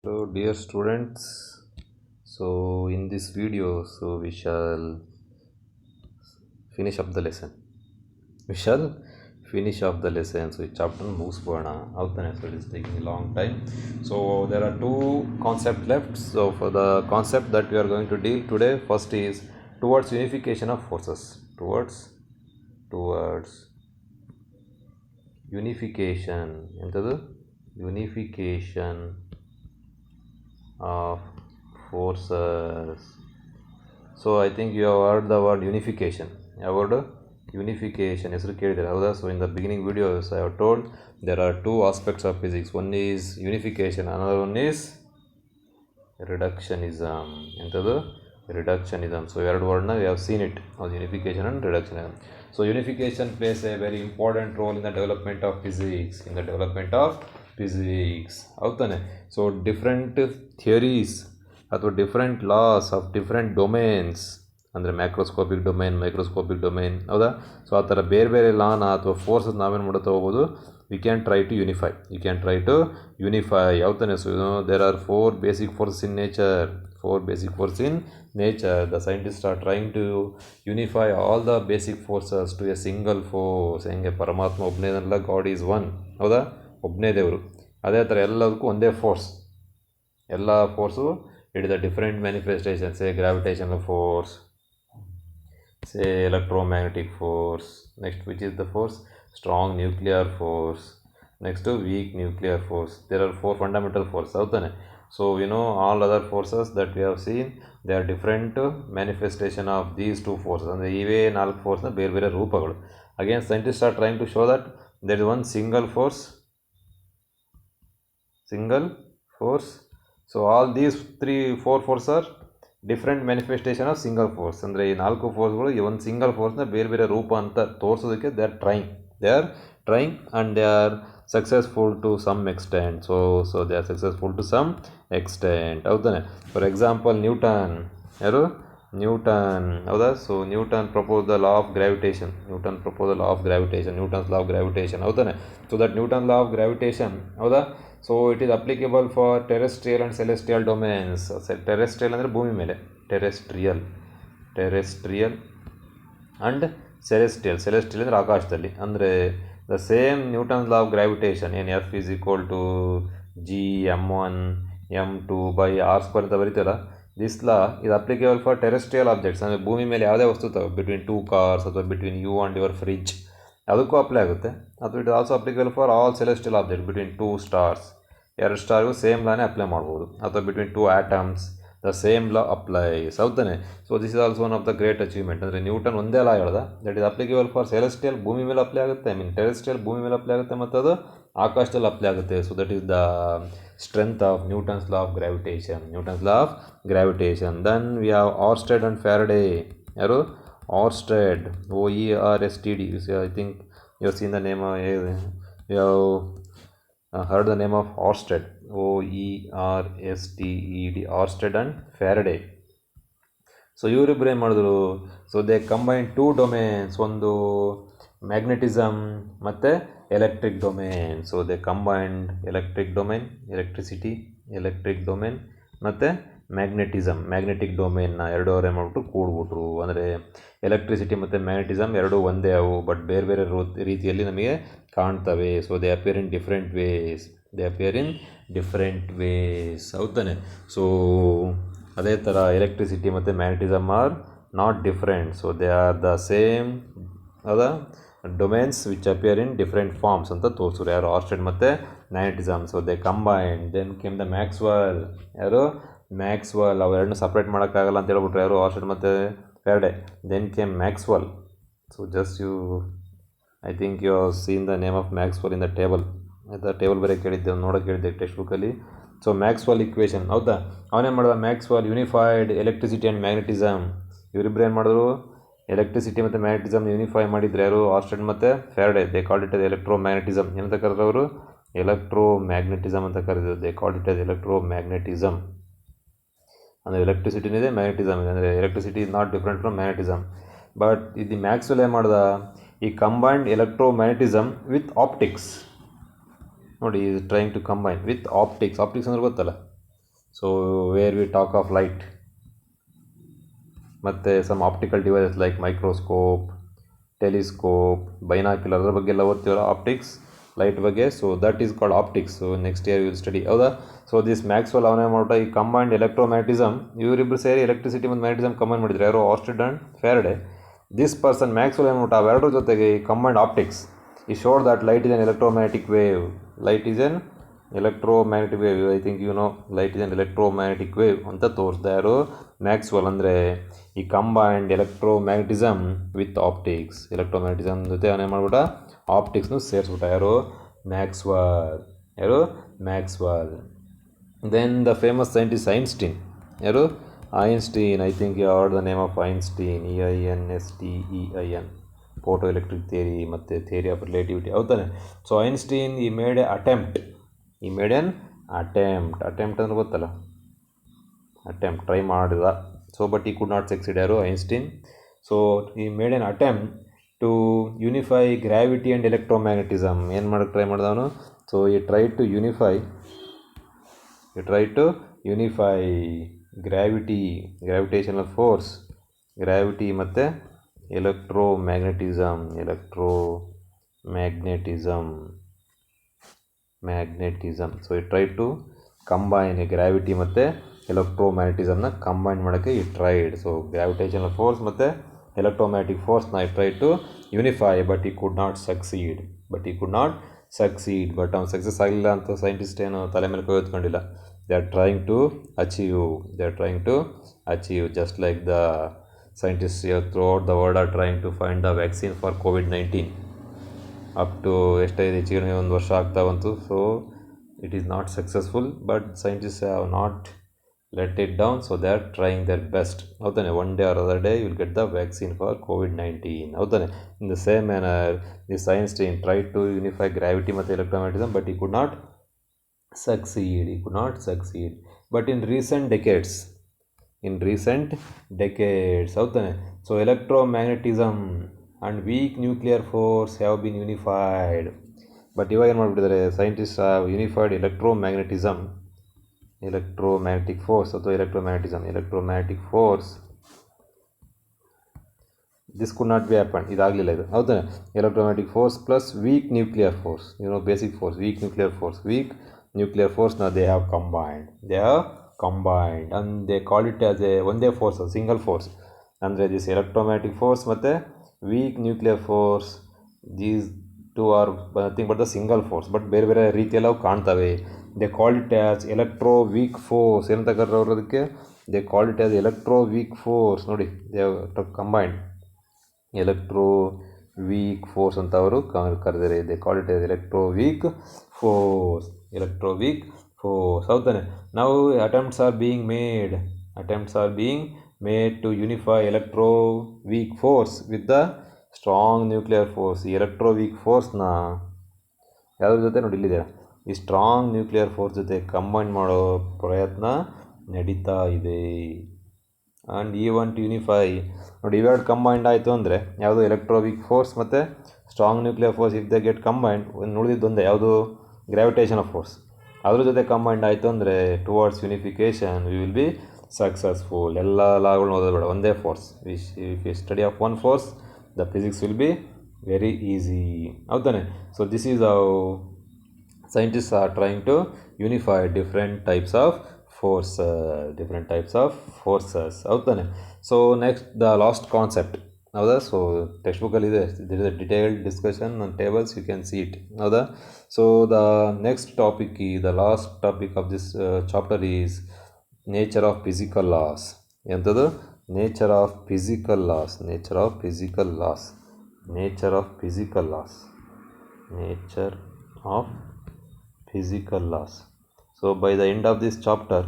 Hello dear students, so in this video we shall finish up the lesson. So ಈ chapter ಮುಗಿಸ್ಬೋಣ ಹೌದಾನೆ. So it is taking long time. So there are two concept left. So for the concept that we are going to deal today, first is towards unification of forces. Towards unification ಎಂಥದ್ದು? Unification of forces. So I think you have heard the word unification. Unification ಹೆಸರು ಕೇಳಿದರೆ ಹೌದಾ? So in the beginning videos I have told there are two aspects of physics. One is unification, another one is reductionism. ಎಂಥದ್ದು? reductionism. So ಎರಡು ವರ್ಡ್ನ we have seen it as unification and reductionism. So unification plays a very important role in the development of physics. ಹೌದಾನೆ. So different theories ಅಥವಾ different laws of different domains, ಅಂದರೆ macroscopic domain, microscopic domain, ಹೌದಾ? So ಆ ಥರ ಬೇರೆ ಬೇರೆ ಲಾನ ಅಥವಾ forces ನಾವೇನು ಮಾಡುತ್ತಾ ಹೋಗ್ಬೋದು, we can try to unify. ಹೌದಾನೆ. So there are four basic forces in nature. The scientists are trying to unify all the basic forces to a single force. ಹೆಂಗೆ ಪರಮಾತ್ಮ ಒಬ್ಬನೇನಲ್ಲ, ಗಾಡ್ ಈಸ್ ಒನ್, ಹೌದಾ? ಒಬ್ಬನೇ ದೇವರು. ಅದೇ ಥರ ಎಲ್ಲದಕ್ಕೂ ಒಂದೇ ಫೋರ್ಸ್. ಎಲ್ಲ force it is the different manifestation. Say gravitational force, say electromagnetic force, next which is the force? Strong nuclear force, next weak nuclear force. There are four fundamental force, ಹೌದಾನೆ. So all other forces that we have seen, they are different manifestation of these two forces. ಅಂದರೆ ಇವೇ ನಾಲ್ಕು ಫೋರ್ಸ್ನ ಬೇರೆ ಬೇರೆ ರೂಪಗಳು. Again scientist are trying to show that there is one single force. So all these four forces are different manifestation of single force. ಅಂದರೆ ಈ ನಾಲ್ಕು ಫೋರ್ಸ್ಗಳು ಈ ಒಂದು ಸಿಂಗಲ್ ಫೋರ್ಸ್ನ ಬೇರೆ ಬೇರೆ ರೂಪ ಅಂತ ತೋರಿಸೋದಕ್ಕೆ they are trying and they are successful to some extent. So they are successful to some extent, ಹೌದಾನೆ. ಫಾರ್ ಎಕ್ಸಾಂಪಲ್ ನ್ಯೂಟನ್, ಯಾರು? ನ್ಯೂಟನ್, ಹೌದಾ? So Newton propose the law of gravitation. Newton's law of gravitation, ಹೌದಾನೆ. So that Newton law of gravitation, ಹೌದಾ? So it is applicable for terrestrial and celestial domains. Terrestrial ಅಂದರೆ ಭೂಮಿ ಮೇಲೆ, terrestrial and celestial ಅಂದರೆ ಆಕಾಶದಲ್ಲಿ. ಅಂದರೆ the same Newton's law of gravitation ಏನು F is equal to G m1 m2 by r² ಅಂತ ಬರೀತಲ್ಲ, this law ಇದು ಅಪ್ಲಿಕೇಬಲ್ ಫಾರ್ ಟೆರೆಸ್ಟ್ರಿಯಲ್ ಆಬ್ಜೆಕ್ಟ್ಸ್. ಅಂದರೆ ಭೂಮಿ ಮೇಲೆ ಯಾವುದೇ ವಸ್ತು ತಗೋ, ಬಿಟ್ವೀನ್ 2 ಕಾರ್ಸ್ ಅಥವಾ between you and your fridge, ಅದಕ್ಕೂ ಅಪ್ಲೈ ಆಗುತ್ತೆ. ಅಥವಾ it also applicable for all celestial object between 2 stars. 2 ಸ್ಟಾರ್ಗೂ ಸೇಮ್ ಲಾನೇ ಅಪ್ಲೈ ಮಾಡ್ಬೋದು. ಅಥವಾ between 2 atoms the same law applies, ಹೌದಾನೆ. So this is also one of the great achievement. ಅಂದರೆ Newton ಒಂದೇ ಲಾ ಹೇಳ್ದ, that is applicable for celestial, ಭೂಮಿ ಮೇಲೆ ಅಪ್ಲೈ ಆಗುತ್ತೆ. ಟೆರೆಸ್ಟ್ರಿಯಲ್ ಭೂಮಿ ಮೇಲೆ ಅಪ್ಲೈ ಆಗುತ್ತೆ, ಮತ್ತು ಅದು ಆಕಾಶದಲ್ಲಿ ಅಪ್ಲೈ ಆಗುತ್ತೆ. So that is the strength of Newton's law of gravitation. Then we have Oersted and Faraday. ಯಾರು? Oersted, OERSTED. I think you have seen the name, you have heard the name of Oersted, OERSTED, Oersted and Faraday. So ಇವರಿಬ್ಬರು ಏನು ಮಾಡಿದ್ರು? So they combine 2 domains, ಒಂದು magnetism ಮತ್ತು electric domain. So they combined electric domain ಮತ್ತು magnetic ಡೊಮೇನ್ನ ಎರಡು ಅವರೇ ಮಾಡಿಬಿಟ್ಟು ಕೂಡ್ಬಿಟ್ರು. ಅಂದರೆ ಎಲೆಕ್ಟ್ರಿಸಿಟಿ ಮತ್ತು ಮ್ಯಾಗ್ನೆಟಿಸಮ್ ಎರಡೂ ಒಂದೇ ಅವು, ಬಟ್ ಬೇರೆ ಬೇರೆ ರೀತಿಯಲ್ಲಿ ನಮಗೆ ಕಾಣ್ತವೆ. So they appear in different ways, ಹೌದಾನೆ. ಸೊ ಅದೇ ಥರ ಎಲೆಕ್ಟ್ರಿಸಿಟಿ ಮತ್ತು magnetism are not different. So they are the same, ಹೌದಾ? Domains which appear in different forms ಅಂತ ತೋರಿಸಿದ್ರು ಯಾರು? ಆರ್ಸ್ಟೆಡ್ ಮತ್ತು magnetism. So they combined. Then came the Maxwell. ಯಾರು? ಮ್ಯಾಕ್ಸ್ವೆಲ್. ಅವೆರಡನ್ನೂ ಸಪ್ರೇಟ್ ಮಾಡೋಕ್ಕಾಗಲ್ಲ ಅಂತ ಹೇಳ್ಬಿಟ್ರು ಯಾರು? ಆರ್ಸ್ಟೆಡ್ ಮತ್ತು Faraday. Then came Maxwell. So I think you have seen the name of Maxwell in the table. ಆಯಿತಾ? ಟೇಬಲ್ ಬೇರೆ ನೋಡೋಕೆ ಟೆಕ್ಸ್ಟ್ ಬುಕ್ಕಲ್ಲಿ. ಸೊ ಮ್ಯಾಕ್ಸ್ವೆಲ್ ಇಕ್ವೇಷನ್, ಹೌದಾ? ಅವನೇನು ಮಾಡಿದ? Maxwell unified electricity and magnetism. ಇವರಿಬ್ಬರು ಏನು ಮಾಡಿದ್ರು? ಎಲೆಕ್ಟ್ರಿಸಿಟಿ ಮತ್ತು ಮ್ಯಾಗ್ನೆಟಿಸಮ್ ಯೂನಿಫೈ ಮಾಡಿದ್ರು ಯಾರು? ಆರ್ಸ್ಟೆಡ್ ಮತ್ತು Faraday. They called it as electromagnetism. ಏನಂತ ಕರೆದ್ರು ಅವರು? ಎಲೆಕ್ಟ್ರೋಮ್ಯಾಗ್ನೆಟಿಸಮ್ ಅಂತ ಕರೆದಿದ್ರು. They called it as electromagnetism. ಅಂದರೆ ಎಲೆಕ್ಟ್ರಿಸಿಟಿನೂ ಇದೆ, ಮ್ಯಾಗ್ನೆಟಿಸಮ್ ಇದೆ. ಅಂದರೆ electricity is not different from magnetism. But ಇದು ಮ್ಯಾಕ್ಸ್ವೆಲ್ ಏನು ಮಾಡ್ದ? He combined electromagnetism with optics. ನೋಡಿ, is trying to combine with optics. Optics ಅಂದ್ರೆ ಗೊತ್ತಲ್ಲ, so where we talk of light. ಮತ್ತು some optical devices like microscope, telescope, binocular, ಅದ್ರ ಬಗ್ಗೆ ಎಲ್ಲ ಓದ್ತೀವಲ್ಲ ಆಪ್ಟಿಕ್ಸ್, ಲೈಟ್ ಬಗ್ಗೆ. So that is called optics. So next year will study, ಹೌದಾ. So this Maxwell ಅವನೇ ಮಾಡ್ಬಿಟ್ಟು ಈ ಕಂಬೈನ್ಡ್ ಎಲೆಕ್ಟ್ರೋಮ್ಯಾಗ್ನೆಟಿಸಮ್, ಇವರಿಬ್ಬರು ಸೇರಿ ಎಲೆಕ್ಟ್ರಿಸಿಟಿ ಮತ್ತು ಮ್ಯಾಗ್ನೆಟಿಸಮ್ ಕಂಬೈನ್ ಮಾಡಿದ್ರು. ಯಾರು? Oersted and Faraday. This person Maxwell ಏನು ಮಾಡ್ಬಿಟ್ಟು ಅವೆರಡರ ಜೊತೆಗೆ he combined optics, he showed that light is an electromagnetic wave. Light is an electromagnetic wave. I think you know light is an electromagnetic wave ಅಂತ ತೋರಿಸ್ದೆ ಯಾರು? Maxwell. ಅಂದರೆ he combined electromagnetism with optics, electromagnetism ಜೊತೆ ಅವನೇ ಮಾಡ್ಬಿಟ್ಟ ಆಪ್ಟಿಕ್ಸ್ನು ಸೇರಿಸ್ಬಿಟ್ಟ. ಯಾರು? ಮ್ಯಾಕ್ಸ್ವೆಲ್. ಯಾರು? Maxwell. Then the famous scientist Einstein. ಯಾರು? Einstein. I think you heard the name of Einstein. EINSTEIN. Photo electric theory ಮತ್ತು ಥಿಯರಿ ಆಫ್ ರಿಲೇಟಿವಿಟಿ, ಹೌದಾನೆ. So Einstein he made a attempt. He made an attempt ಅಂದ್ರೆ ಗೊತ್ತಲ್ಲ, attempt, try ಮಾಡಿದ. So but he could not succeed. ಯಾರು? Einstein. So he made an attempt to unify gravity and electromagnetism. ಏನು ಮಾಡೋಕ್ಕೆ try ಮಾಡಿದವನು? So he try to unify gravitational force, gravity ಮತ್ತು electromagnetism. So he try to combine gravity ಮತ್ತು ಎಲೆಕ್ಟ್ರೋಮ್ಯಾಗ್ನೆಟಿಸಮ್ನ combine ಮಾಡೋಕ್ಕೆ ಈ tried. So gravitational force ಮತ್ತು electromagnetic ಫೋರ್ಸ್ನ I try to unify, but he could not succeed. But ಅವ್ನು success ಆಗಲಿಲ್ಲ ಅಂತ ಸೈಂಟಿಸ್ಟ್ ಏನು ತಲೆ ಮೇಲೆ ಕೈ ಹೊತ್ಕೊಂಡಿಲ್ಲ. They are trying to achieve just like the scientists here throughout the world are trying to find the vaccine for COVID-19. Up to ಎಷ್ಟಾಗಿದೆ ಹೆಚ್ಚಿಗೆ ಒಂದು ವರ್ಷ ಆಗ್ತಾ ಬಂತು. So it is not successful, but scientist have not let it down. So they are trying their best, ಹೌದಾನೆ. One day or other day you will get the vaccine for COVID-19, ಹೌದಾನೆ. In the same manner this Einstein try to unify gravity ಮತ್ತು electromagnetism, but he could not succeed. But in recent decades, ಹೌದಾನೆ. So electromagnetism and weak nuclear force have been unified. But ಇವಾಗ ಏನು ಮಾಡಿಬಿಟ್ಟಿದ್ದಾರೆ scientist? Unified electromagnetic force ಅಥವಾ electromagnetic force. This could not be happen, ಇದಾಗಲಿಲ್ಲ ಇದು, ಹೌದಾನೆ. Electromagnetic force plus weak nuclear force, basic force, weak nuclear ಫೋರ್ಸ್ನ they have combined and they call it as a ಒಂದೇ force, single force. ಅಂದರೆ this electromagnetic force ಮತ್ತು weak nuclear force, these two are nothing but the single force. But ಬೇರೆ ಬೇರೆ ರೀತಿಯಲ್ಲಿ ಅವು ಕಾಣ್ತವೆ. They call it as electro weak force. ಏನಂತ ಕರ್ರು ಅವರು ಅದಕ್ಕೆ? They call it as electro weak force. ನೋಡಿ, they combined electro weak force ಅಂತ ಅವರು ಕರೆದಿದ್ದಾರೆ. They call it as electro weak force, ಹೌದಾನೆ. ನಾವು attempts are being made to unify electro weak force with the strong nuclear force. ಈ electro weak ಫೋರ್ಸ್ನ ಯಾವುದ್ರ ಜೊತೆ ನೋಡಿ ಇಲ್ಲಿದೆ, ಈ ಸ್ಟ್ರಾಂಗ್ ನ್ಯೂಕ್ಲಿಯರ್ ಫೋರ್ಸ್ ಜೊತೆ ಕಂಬೈನ್ ಮಾಡೋ ಪ್ರಯತ್ನ ನಡೀತಾ ಇದೆ. ಆ್ಯಂಡ್ ಈವನ್ ಟು ಯೂನಿಫೈ, ನೋಡಿ ಇವೆರಡು ಕಂಬೈಂಡ್ ಆಯಿತು ಅಂದರೆ ಯಾವುದು? ಎಲೆಕ್ಟ್ರೋ ವೀಕ್ ಫೋರ್ಸ್ ಮತ್ತು strong nuclear force. If they get combined, ಉಳಿದಿದ್ದೊಂದೇ ಯಾವುದು? Gravitation force. ಅದ್ರ ಜೊತೆ ಕಂಬೈಂಡ್ ಆಯಿತು ಅಂದರೆ towards unification we will be successful. ಎಲ್ಲ ಲಾಗಳನ್ನ ಓದೋದು ಬೇಡ, ಒಂದೇ force. If you study of one force the physics will be very easy, ಹೌದಾನೆ. So this is how scientists are trying to unify different types of forces, ಹೌದಾನೆ. So next the last concept, ಹೌದಾ. So text ಬುಕ್ಕಲ್ಲಿದೆ, there is a detailed discussion on tables, you can see it, ಹೌದಾ. So the next topic, the last topic of this chapter is nature of physical laws. ಎಂಥದ್ದು? Nature of physical laws. So by the end of this chapter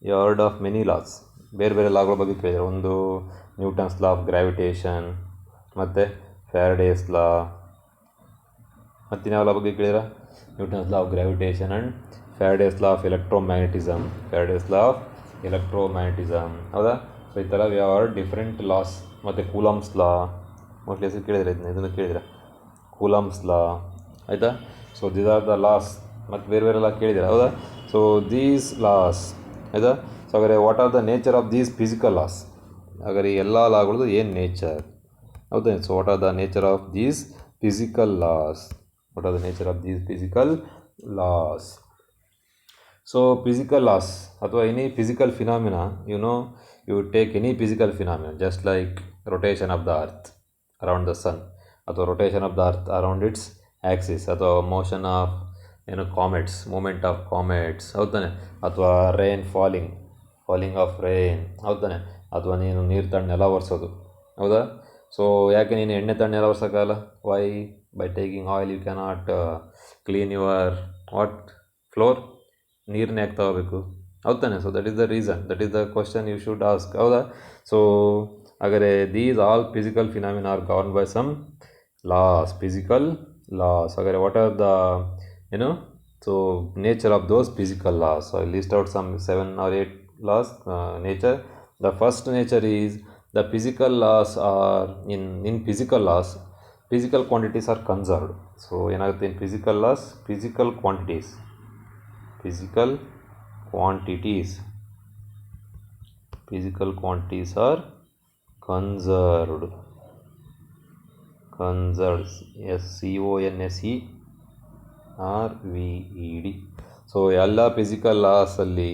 you heard of many laws. ಬೇರೆ ಬೇರೆ ಲಾಗಳ ಬಗ್ಗೆ ಕೇಳಿದರೆ, ಒಂದು Newton's law of gravitation, ಮತ್ತು Faraday's law, ಮತ್ತಿನ್ಯಾವ law ಬಗ್ಗೆ ಕೇಳಿದ್ರೆ? Newton's law of gravitation and Faraday's law of ಎಲೆಕ್ಟ್ರೋಮ್ಯಾಗ್ನೆಟಿಸಮ್, ಹೌದಾ. ಸೊ ಈ ಥರ ವಿ ಆರ್ ಡಿಫ್ರೆಂಟ್ ಲಾಸ್. ಮತ್ತು ಕೂಲಮ್ಸ್ ಲಾ, ಮೋಸ್ಟ್ಲಿ ಹೆಸರು ಕೇಳಿದರೆ, ಇದನ್ನು ಕೇಳಿದರೆ ಕೂಲಮ್ಸ್ ಲಾ, ಆಯಿತಾ. So these are the loss ಮತ್ತು ಬೇರೆ ಬೇರೆಲ್ಲ ಕೇಳಿದ್ದೀರ ಹೌದಾ. ಸೊ ದೀಸ್ ಲಾಸ್ ಆಯಿತಾ. ಸೊ ಹಾಗಾದರೆ what are the nature of these physical loss, ಹಾಗಾದ್ರೆ ಈ ಎಲ್ಲ ಲಾಗಳದ್ದು ಏನು ನೇಚರ್ ಹೌದಾ. So what are the nature of these physical loss, what are the nature of these physical laws. So physical loss ಅಥವಾ any physical phenomena, you take any physical phenomenon just like rotation of the earth around the sun, ಅಥವಾ rotation of the earth around its axis, ಅಥವಾ motion of comets, movement of comets ಹೌದಾನೆ, ಅಥವಾ rain falling of rain ಹೌದಾನೆ, ಅಥವಾ ನೀನು ನೀರು ತಣ್ಣೆ ನೆಲ ಒರೆಸೋದು ಹೌದಾ. So ಯಾಕೆ ನೀನು ಎಣ್ಣೆ ತಣ್ಣೆ ನೆಲ ಒರೆಸೋಕ್ಕಾಗಲ್ಲ, why by taking oil you cannot clean your floor, ನೀರನ್ನೇ ಯಾಕೆ ತಗೋಬೇಕು ಹೌದಾನೆ. So that is the reason, that is the question you should ask ಹೌದಾ. ಸೊ ಹಾಗಾದರೆ these all physical phenomena are govern by some laws, physical laws. ಹಾಗಾದರೆ what are the so nature of those physical laws. So I list out some 7 or 8 laws nature. The first nature is the physical laws are in physical laws, physical quantities are conserved. So ಏನಾಗುತ್ತೆ in physical laws, physical quantities are conserved, CONSERVED. So ಎಲ್ಲ physical ಲಾಸಲ್ಲಿ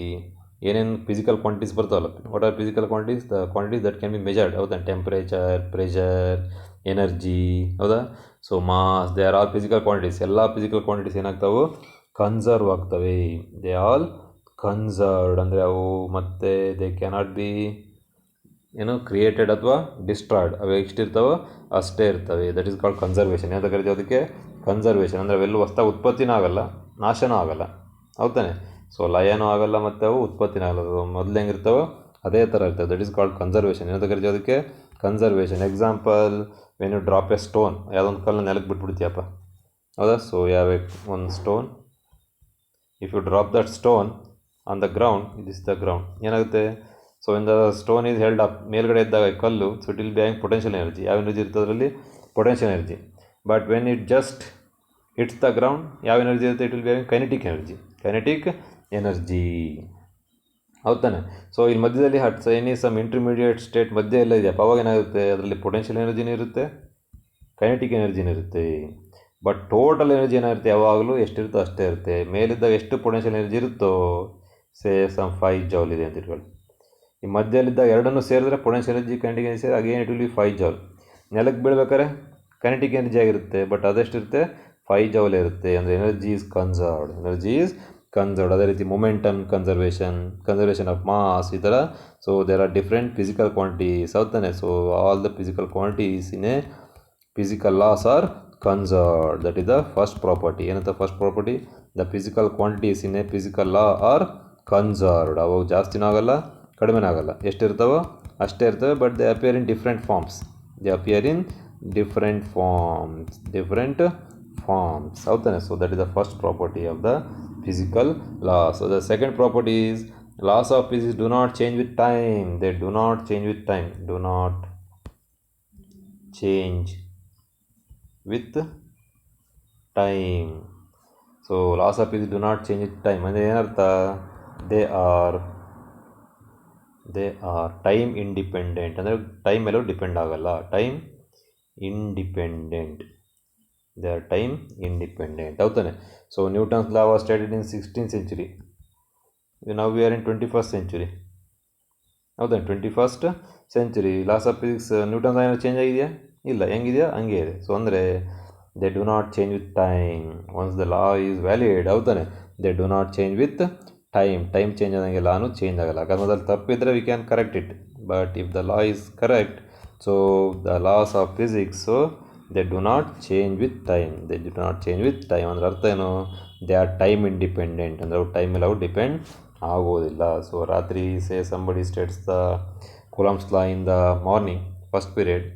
ಏನೇನು physical quantities ಬರ್ತಾವಲ್ಲ, what are physical quantities, the quantities that can be measured ಹೌದಾ, temperature, pressure, energy ಹೌದಾ. So mass, they are all physical quantities. ಎಲ್ಲ physical quantities ಏನಾಗ್ತಾವೆ, conserve ಆಗ್ತವೆ. They all conserved ಅಂದರೆ ಅವು ಮತ್ತೆ ದೇ ಕ್ಯಾನಾಟ್ ಬಿ ಕ್ರಿಯೇಟೆಡ್ ಅಥವಾ ಡಿಸ್ಟ್ರಾಯ್ಡ್, ಅವು ಎಷ್ಟಿರ್ತಾವೋ ಅಷ್ಟೇ ಇರ್ತವೆ. That is called conservation. ಏನಂತ ಕರಿತೀವಿ ಅದಕ್ಕೆ, ಕನ್ಸರ್ವೇಷನ್. ಅಂದರೆ ಅವೆಲ್ಲೂ ಹೊಸ್ದಾಗಿ ಉತ್ಪತ್ತಿನೂ ಆಗಲ್ಲ, ನಾಶನೂ ಆಗಲ್ಲ ಹೌದಾನೆ. ಸೊ ಲಯನೂ ಆಗಲ್ಲ ಮತ್ತು ಅವು ಉತ್ಪತ್ತಿನೂ ಆಗಲ್ಲ, ಮೊದಲು ಹೆಂಗಿರ್ತಾವೋ ಅದೇ ಥರ ಇರ್ತವೆ. That is called conservation. ಏನಂತ ಕರಿತೀವಿ ಅದಕ್ಕೆ, conservation. Example, when you drop a stone, ಯಾವುದೊಂದು ಕಲ್ಲು ನೆಲಕ್ಕೆ ಬಿಟ್ಬಿಡ್ತೀಯಪ್ಪ ಹೌದಾ. ಸೊ ಯಾವ ಒಂದು stone, if you drop that stone on the ground, this the ground, ಏನಾಗುತ್ತೆ. So when the stone is held up, ಮೇಲ್ಗಡೆ ಇದ್ದಾಗ ಕಲ್ಲು, so it will be hang potential energy. ಯಾವ ಎನರ್ಜಿ ಇರ್ತದೆ ಅದರಲ್ಲಿ, potential energy. But when it just hits the ground, ಯಾವ energy ಇರುತ್ತೆ, it will be hang kinetic energy ಹೌದಾನೆ. So ಇಲ್ಲಿ ಮಧ್ಯದಲ್ಲಿ ಸಮ್ ಇಂಟರ್ಮೀಡಿಯೇಟ್ ಸ್ಟೇಟ್ ಮಧ್ಯೆ ಎಲ್ಲ ಇದೆಯಪ್ಪ, ಅವಾಗ ಏನಾಗುತ್ತೆ, ಅದರಲ್ಲಿ ಪೊಟೆನ್ಷಿಯಲ್ ಎನರ್ಜಿನೂ ಇರುತ್ತೆ, ಕೈನೆಟಿಕ್ ಎನರ್ಜಿನೂ ಇರುತ್ತೆ. ಬಟ್ ಟೋಟಲ್ ಎನರ್ಜಿ ಏನಾಗಿರುತ್ತೆ, ಯಾವಾಗಲೂ ಎಷ್ಟಿರುತ್ತೋ ಅಷ್ಟೇ ಇರುತ್ತೆ. ಮೇಲಿದ್ದಾಗ ಎಷ್ಟು ಪೊಟೆನ್ಷಿಯಲ್ ಎನರ್ಜಿ ಇರುತ್ತೋ, ಸಮ್ 5 ಜೌಲ್ ಇದೆ ಅಂತ ಇಟ್ಕೊಳ್ಳಿ. ಈ ಮಧ್ಯದಲ್ಲಿದ್ದಾಗ ಎರಡನ್ನೂ ಸೇರಿದ್ರೆ potential energy, kinetic energy, again it will B 5 joule. ನೆಲಕ್ಕೆ ಬೀಳ್ಬೇಕಾದ್ರೆ ಕೈನೆಟಿಕ್ ಎನರ್ಜಿ ಆಗಿರುತ್ತೆ, ಬಟ್ ಅದೆಷ್ಟಿರುತ್ತೆ, 5 ಜೌಲ್ ಇರುತ್ತೆ. ಅಂದರೆ ಎನರ್ಜಿ ಈಸ್ ಕನ್ಸರ್ವ್ಡ್. ಅದೇ ರೀತಿ ಮೊಮೆಂಟಮ್ ಕನ್ಸರ್ವೇಷನ್ ಆಫ್ ಮಾಸ್, ಈ ಥರ. So there are different physical quantities ಹೌದಾನೆ. So all the physical quantities in a physical laws are conserved. That is the first property. ಏನಂತ first property, the physical quantities in a physical law are conserved. ಅವು ಜಾಸ್ತಿನೂ ಆಗಲ್ಲ, ಕಡಿಮೆನೂ ಆಗಲ್ಲ, ಎಷ್ಟಿರ್ತಾವೋ ಅಷ್ಟೇ ಇರ್ತವೆ. But they appear in different forms ಹೌದಾನೆ. So that is the first property of the physical law. So the second property is, laws of physics do not change with time. They do not change with time. So laws of physics do not change with time. ಅಂದರೆ ಏನರ್ಥ, they are time independent. ಅಂದರೆ time ಮೇಲೂ depend ಆಗಲ್ಲ, time independent. They are time independent ಹೌದಾನೆ. So Newton's law was started in 16th century. ನಾವು we are in 21st century ಹೌದಾ. 21st century laws of physics, Newton's ಏನೋ change ಆಗಿದೆಯಾ, ಇಲ್ಲ, ಹೆಂಗಿದೆಯಾ ಹಂಗೆ ಇದೆ. ಸೊ ಅಂದರೆ they do not change with time. Once the law is valid ಹೌದಾನೆ, they do not change with time change ಆದಂಗೆ ಲಾನು ಚೇಂಜ್ ಆಗಲ್ಲ. ಯಾಕಂದ್ರೆ ಅದ್ರಲ್ಲಿ ತಪ್ಪಿದ್ರೆ we can correct it. But if the law is correct, so the laws of physics, so they do not change with time. ಅಂದರೆ ಅರ್ಥ ಏನು, they are time independent. ಅಂದರೆ ಅವು ಟೈಮ್ ಮೇಲೆ ಅವು ಡಿಪೆಂಡ್ ಆಗೋದಿಲ್ಲ. ಸೊ ರಾತ್ರಿ somebody States the coulombs law in the morning first period.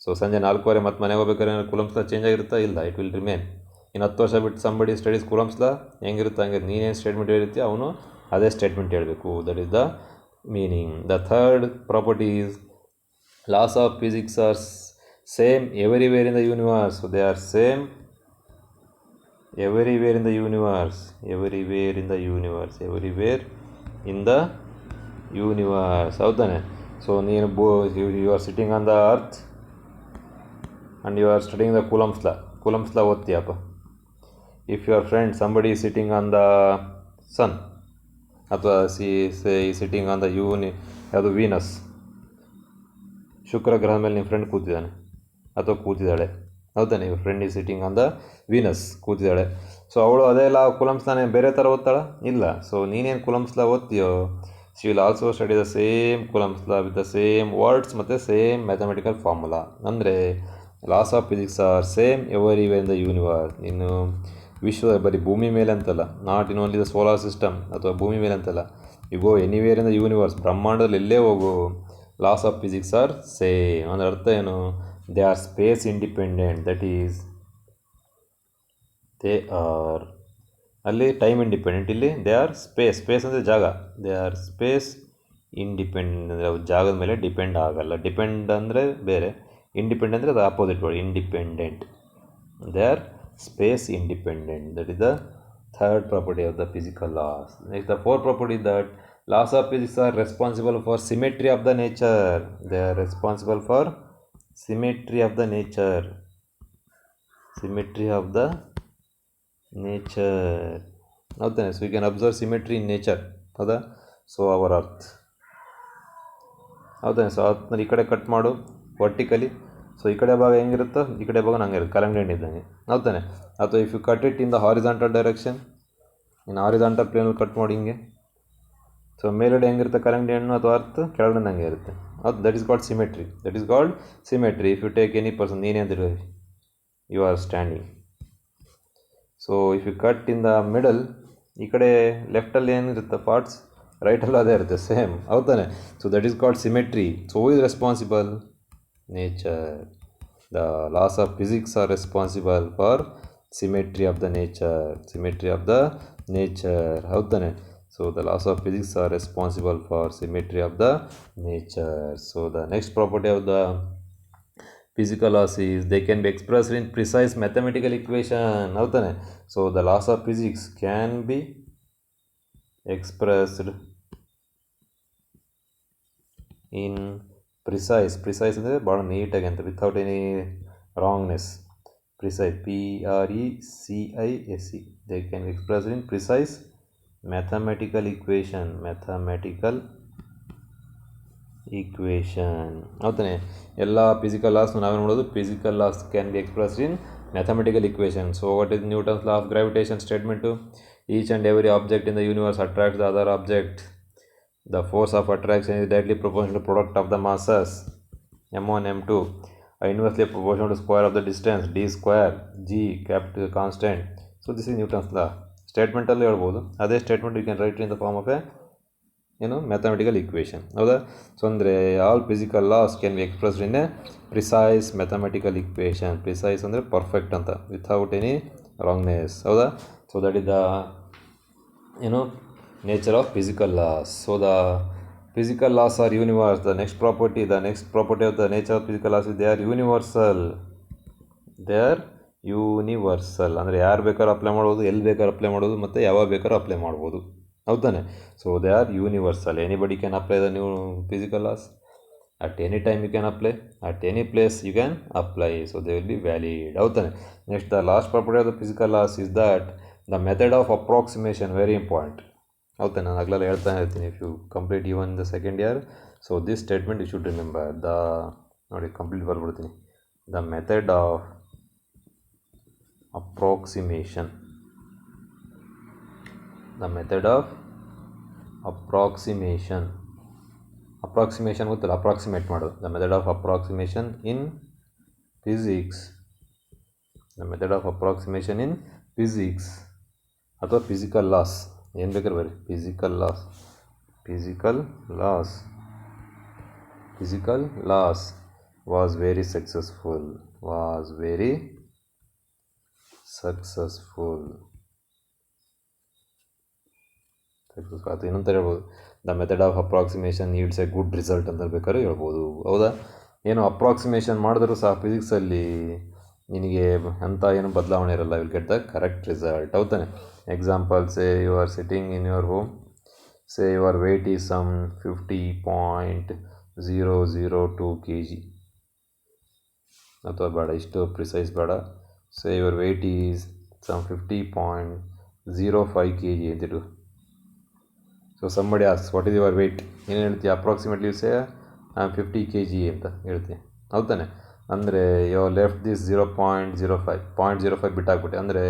So ಸಂಜೆ 4:15 ಮತ್ತು ಮನೆಗೆ ಹೋಗ್ಬೇಕಾದ್ರೆ ಕೂಲಂಬ್ಸ್ ಲಾ ಚೇಂಜ್ ಆಗಿರುತ್ತಾ, ಇಲ್ಲ, ಇಟ್ ವಿಲ್ ರಿಮೇನ್. ಇನ್ನು 10 ವರ್ಷ ಬಿಟ್ಟು ಸಂಬಡಿ ಸ್ಟಡೀಸ್ ಕೂಲಂಬ್ಸ್ ಲಾ, ಹೆಂಗಿರುತ್ತೆ ಹಂಗೆ ನೀನೇನು ಸ್ಟೇಟ್ಮೆಂಟ್ ಹೇಳಿರ್ತೀಯ ಅವನು ಅದೇ ಸ್ಟೇಟ್ಮೆಂಟ್ ಹೇಳಬೇಕು. That is the meaning. The third property is, laws of physics are same everywhere in the universe. So they are same everywhere in the universe, everywhere in the universe, everywhere in the universe. ಹೌದಾನೆ? So ನೀನು you are sitting on the earth and you are studying the Coulomb's law ಓದ್ತೀಯಪ್ಪ. If your friend somebody is sitting on the sun ಅಥವಾ sitting on the ಯಾವುದು Venus, ಶುಕ್ರ ಗ್ರಹದ ಮೇಲೆ ನಿಮ್ಮ friend ಕೂತಿದ್ದಾನೆ ಅಥವಾ ಕೂತಿದ್ದಾಳೆ. ಹೌದಾ? ನೀವು friend is sitting on the Venus ಕೂತಿದ್ದಾಳೆ. ಸೊ ಅವಳು ಅದೆಲ್ಲ ಕುಲಮ್ಸ್ಲಾನೇ ಬೇರೆ ಥರ ಓದ್ತಾಳ? ಇಲ್ಲ. ಸೊ ನೀನೇನು ಕುಲಮ್ಸ್ಲಾ ಓದ್ತೀಯೋ, she will also study the same Coulomb's law with the same words ಮತ್ತು ಸೇಮ್ ಮ್ಯಾಥಮೆಟಿಕಲ್ ಫಾರ್ಮುಲಾ. ಅಂದರೆ laws of physics are same everywhere in the universe. ಇನ್ನು ವಿಶ್ವದ ಬರೀ ಭೂಮಿ ಮೇಲೆ ಅಂತಲ್ಲ, not in only the solar system ಅಥವಾ ಭೂಮಿ ಮೇಲೆ ಅಂತಲ್ಲ, you go anywhere in the universe, ಬ್ರಹ್ಮಾಂಡದಲ್ಲಿ ಎಲ್ಲೇ ಹೋಗು, laws of physics are same. ಅಂದರೆ ಅರ್ಥ ಏನು? They are space independent, that is they are, ಅಲ್ಲಿ ಟೈಮ್ ಇಂಡಿಪೆಂಡೆಂಟ್, ಇಲ್ಲಿ ದೇ ಆರ್ ಸ್ಪೇಸ್ ಅಂದರೆ ಜಾಗ, ದೇ ಆರ್ ಸ್ಪೇಸ್ ಇಂಡಿಪೆಂಡೆಂಟ್ ಅಂದರೆ ಜಾಗದ ಮೇಲೆ ಡಿಪೆಂಡ್ ಆಗಲ್ಲ. ಡಿಪೆಂಡ್ ಅಂದರೆ ಬೇರೆ, ಇಂಡಿಪೆಂಡೆಂಟ್ ಅಂದರೆ ಅದು opposite word, independent. They R space independent. That is the third property of the physical laws. Next, the fourth property is that laws of physics are responsible for symmetry of the nature. They are responsible for symmetry of the nature. Symmetry of the nature. Okay, so we can observe symmetry in nature. ಹೌದಾ? So our earth. ಹೌದಾ? So ಅರ್ತ್ನ ಈ ಕಡೆ cut ಮಾಡು vertically. So ಈ ಕಡೆ ಭಾಗ ಹೆಂಗಿರುತ್ತೋ ಈ ಕಡೆ ಭಾಗ ನಂಗೆ ಇರುತ್ತೆ, ಕಲಂಗಡಿ ಹಣ್ಣು ಇದ್ದಂಗೆ. ಹೌದಾನೆ? ಅಥವಾ if you cut it in the horizontal direction, ಇನ್ನು ಹಾರಿಜಾಂಟಲ್ ಪ್ಲೇನಲ್ಲಿ ಕಟ್ ಮಾಡಿ ಹಿಂಗೆ. ಸೊ ಮೇಲ್ಗಡೆ ಹೆಂಗಿರುತ್ತೆ ಕಲಂಗಡಿ ಹಣ್ಣು ಅಥವಾ ಅರ್ತ್, ಕೆಳಗಡೆ ಹಂಗೆ ಇರುತ್ತೆ. ಅದು that is called symmetry. That is called symmetry. If you take any person, ನೀನೇ ಅಂದಿರೋ you are standing. So if you cut in the middle, ಈ ಕಡೆ ಲೆಫ್ಟಲ್ಲಿ ಏನಿರುತ್ತೆ ಪಾರ್ಟ್ಸ್, ರೈಟಲ್ಲೂ ಅದೇ ಇರುತ್ತೆ ಸೇಮ್. ಹೌದಾನೆ? So that is called symmetry. So who is responsible? Nature. The laws of physics are responsible for symmetry of the nature. Symmetry of the nature. ಹೌದಾನೆ? So the laws of physics are responsible for symmetry of the nature. So the next property of the physical laws is they can be expressed in precise mathematical equation. ಹೌದಾನೆ? So the laws of physics can be expressed in precise ಅಂದರೆ ಭಾಳ ನೀಟಾಗಿ ಅಂತ, without any wrongness. Precise, PRECISE. They can be expressed in precise mathematical equation. ಹೌದಾನೆ? ಎಲ್ಲ physical laws ನಾವೇ ನೋಡೋದು, physical laws can be expressed in mathematical equation. So what is Newton's law of gravitation statement? Each and every object in the universe attracts the other object. The force of attraction is directly proportional to product of the masses m1 m2 inversely proportional to square of the distance d square, g capital constant. So this is Newton's law. Statement ಅಲ್ಲಿ ಹೇಳ್ಬೋದು. ಅದೇ statement you can write in the form of a mathematical equation. ಹೌದಾ? So ಅಂದರೆ all physical laws can be expressed in a precise mathematical equation. Precise ಅಂದರೆ perfect ಅಂತ, without any wrongness. ಹೌದಾ? So that is the nature of physical laws. So the physical laws are universal. The next property of the nature of physical laws is they are universal. ಅಂದರೆ ಯಾರು ಬೇಕಾದ್ರೂ apply ಮಾಡ್ಬೋದು, ಎಲ್ಲಿ ಬೇಕಾದ್ರೂ apply ಮಾಡ್ಬೋದು, ಮತ್ತು ಯಾವಾಗ ಬೇಕಾದ್ರೂ ಅಪ್ಲೈ ಮಾಡ್ಬೋದು. ಹೌದಾನೆ? So they are universal. Anybody can apply the new physical laws at any time. You can apply at any place, you can apply. So they will be valid. ಹೌದಾನೆ? Next the last property of the physical laws is that the method of approximation very important. ಹೌದಾ? ನಾನು ಆಗಲೆಲ್ಲ ಹೇಳ್ತಾ ಇರ್ತೀನಿ. If you complete even the second year, so this statement you should remember. ನೋಡಿ complete ಬರ್ಬಿಡ್ತೀನಿ. The method of approximation. The method of approximation. Approximation ಗೊತ್ತಲ್ಲ, approximate ಮಾಡೋದು. The method of approximation in physics. The method of approximation in physics ಅಥವಾ physical laws, ಏನು ಬೇಕಾದ್ರೆ ಬರೀ physical laws was very successful. ಅದು ಇನ್ನೊಂದು ಹೇಳ್ಬೋದು, the method of approximation yields a good result ಅಂತ ಬೇಕಾದ್ರೂ ಹೇಳ್ಬೋದು. ಹೌದಾ? ಏನು ಅಪ್ರಾಕ್ಸಿಮೇಷನ್ ಮಾಡಿದ್ರು ಸಹ ಫಿಸಿಕ್ಸಲ್ಲಿ ನಿನಗೆ ಅಂಥ ಏನು ಬದಲಾವಣೆ ಇರಲ್ಲ, will get the correct result. ಹೌದಾನೆ? Example, say you are sitting in your home, say your weight is some 50.002 kg, ಅಥವಾ ಬೇಡ, ಇಷ್ಟು ಪ್ರಿಸೈಸ್ ಬೇಡ. Say your weight is some 50.05 kg ಅಂತಿಡು. So somebody asks what is your weight, ಏನು ಹೇಳ್ತೀಯ? Approximately say I am 50 kg ಅಂತ ಹೇಳ್ತೀಯ. ಹೌದಾನೆ? ಅಂದರೆ ಯು ಲೆಫ್ಟ್ ದಿಸ್ 0.05 ಬಿಟ್ಟಾಕ್ಬಿಟ್ಟೆ, ಅಂದರೆ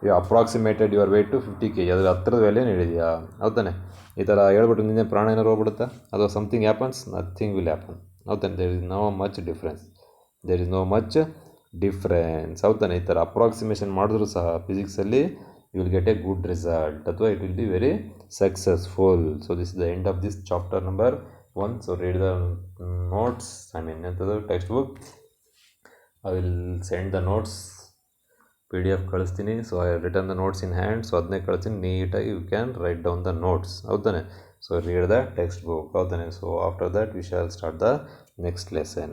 you approximated your weight to 50 kg, ಅದ್ರ ಹತ್ರದ ಬೆಲೆ ಹೇಳಿದೆಯಾ? ಹೌದಾನೆ? ಈ ಥರ ಹೇಳ್ಬಿಟ್ಟು ನಿನ್ನೆ ಪ್ರಾಣ ಏನಾರು ಹೋಗ್ಬಿಡುತ್ತಾ? ಅಥವಾ something happens? Nothing will happen. ಹೌದಾನೆ? There is no much difference. ಹೌದಾನೆ? ಈ ಥರ ಅಪ್ರಾಕ್ಸಿಮೇಷನ್ ಮಾಡಿದ್ರು ಸಹ ಫಿಸಿಕ್ಸಲ್ಲಿ you will get a good result, ಅಥವಾ it will be very successful. So this is the end of this chapter number 1. So read the notes, ಎಂಥದ್ದು text book. I will send the notes, PDF ಕಳಿಸ್ತೀನಿ. So I return the notes in hand. So ಅದನ್ನೇ ಕಳಿಸ್ತೀನಿ, ನೀಟಾಗಿ you can write down the notes. ಹೌದಾನೆ? So read the text book. ಹೌದಾನೆ? So after that we shall start the next lesson.